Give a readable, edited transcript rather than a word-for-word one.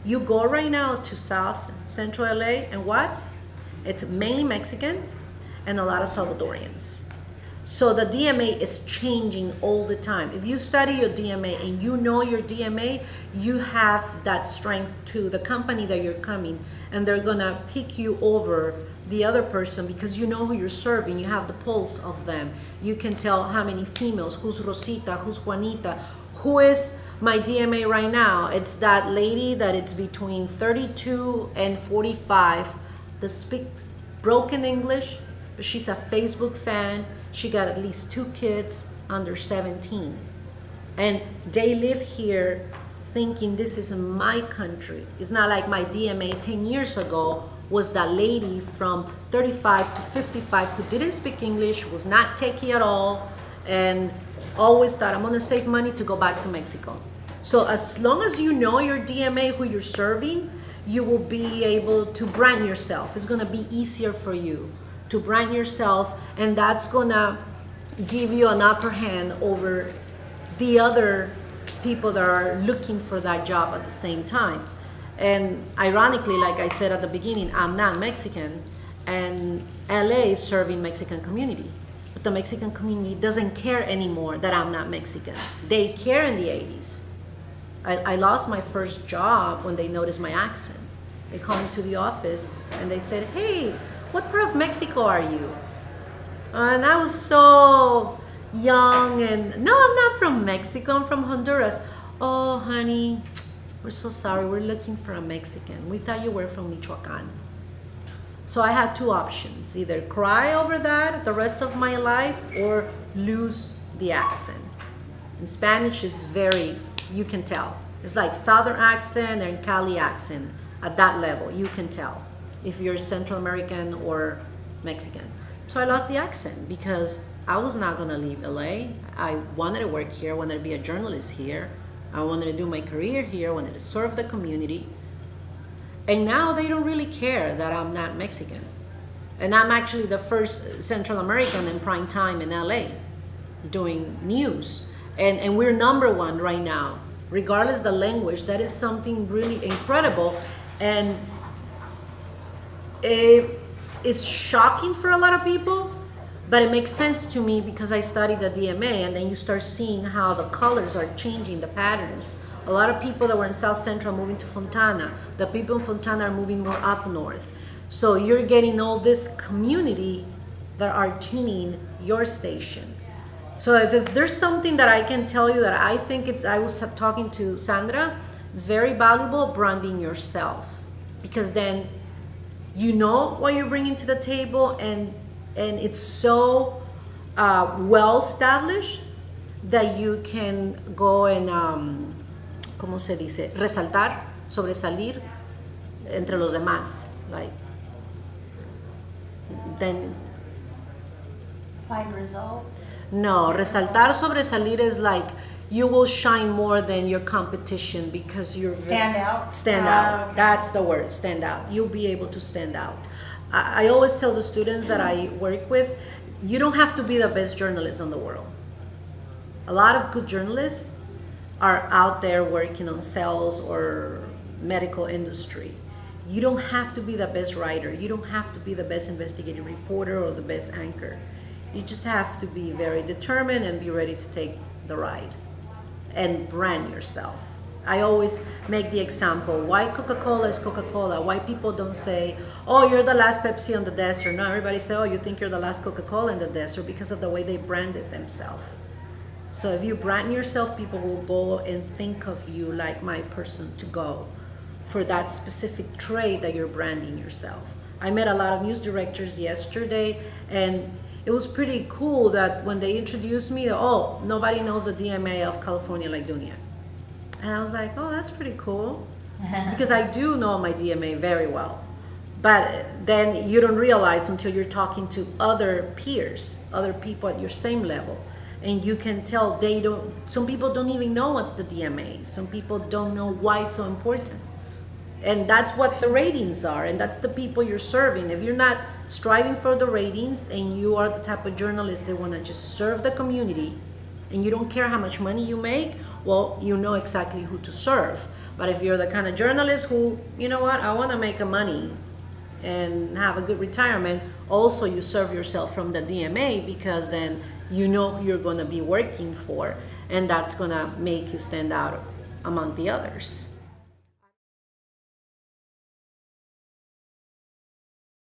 You go right now to South Central LA, and it's mainly Mexicans and a lot of Salvadorians. So the DMA is changing all the time. If you study your DMA and you know your DMA, you have that strength to the company that you're coming, and they're gonna pick you over the other person because you know who you're serving. You have the pulse of them. You can tell how many females, who's Rosita, who's Juanita, who is my DMA right now. It's that lady that it's between 32 and 45 that speaks broken English, but she's a Facebook fan. She got at least 2 kids under 17. And they live here thinking this is my country. It's not like my DMA 10 years ago was that lady from 35 to 55 who didn't speak English, was not techie at all, and always thought, I'm gonna save money to go back to Mexico. So as long as you know your DMA, who you're serving, you will be able to brand yourself. It's gonna be easier for you to brand yourself, and that's gonna give you an upper hand over the other people that are looking for that job at the same time. And ironically, like I said at the beginning, I'm not Mexican, and LA is serving Mexican community. But the Mexican community doesn't care anymore that I'm not Mexican. They care in the 80s. I lost my first job when they noticed my accent. They called me to the office and they said, hey, what part of Mexico are you? And I was so young and, no, I'm not from Mexico, I'm from Honduras. Oh, honey, we're so sorry, we're looking for a Mexican. We thought you were from Michoacan. So I had 2 options, either cry over that the rest of my life or lose the accent. In Spanish is very, you can tell. It's like Southern accent and Cali accent. At that level, you can tell if you're Central American or Mexican. So I lost the accent because I was not gonna leave LA. I wanted to work here, I wanted to be a journalist here. I wanted to do my career here, I wanted to serve the community. And now they don't really care that I'm not Mexican. And I'm actually the first Central American in prime time in LA doing news. And we're #1 right now, regardless the language. That is something really incredible. And it's shocking for a lot of people, but it makes sense to me because I studied the DMA, and then you start seeing how the colors are changing, the patterns. A lot of people that were in South Central are moving to Fontana. The people in Fontana are moving more up north. So you're getting all this community that are tuning your station. So if there's something that I can tell you that I think I was talking to Sandra, it's very valuable, branding yourself. Because then you know what you're bringing to the table, and it's so well established that you can go and, ¿cómo se dice? Resaltar, sobresalir entre los demás. Like, then... Find results? No, resaltar, sobresalir is like you will shine more than your competition because you're... Stand out? Stand out. Okay. That's the word, stand out. You'll be able to stand out. I always tell the students that I work with, you don't have to be the best journalist in the world. A lot of good journalists are out there working on sales or medical industry. You don't have to be the best writer. You don't have to be the best investigative reporter or the best anchor. You just have to be very determined and be ready to take the ride and brand yourself. I always make the example, why Coca-Cola is Coca-Cola? Why people don't say, oh, you're the last Pepsi on the desert. No, everybody say, oh, you think you're the last Coca-Cola in the desert because of the way they branded themselves. So if you brand yourself, people will go and think of you like my person to go for that specific trade that you're branding yourself. I met a lot of news directors yesterday, and it was pretty cool that when they introduced me, oh, nobody knows the DMA of California like Dunia. And I was like, oh, that's pretty cool. Because I do know my DMA very well. But then you don't realize until you're talking to other peers, other people at your same level. And you can tell some people don't even know what's the DMA. Some people don't know why it's so important. And that's what the ratings are, and that's the people you're serving. If you're not striving for the ratings and you are the type of journalist that want to just serve the community and you don't care how much money you make, well, you know exactly who to serve. But if you're the kind of journalist who, you know what, I want to make a money and have a good retirement, also you serve yourself from the DMA, because then you know who you're going to be working for, and that's going to make you stand out among the others.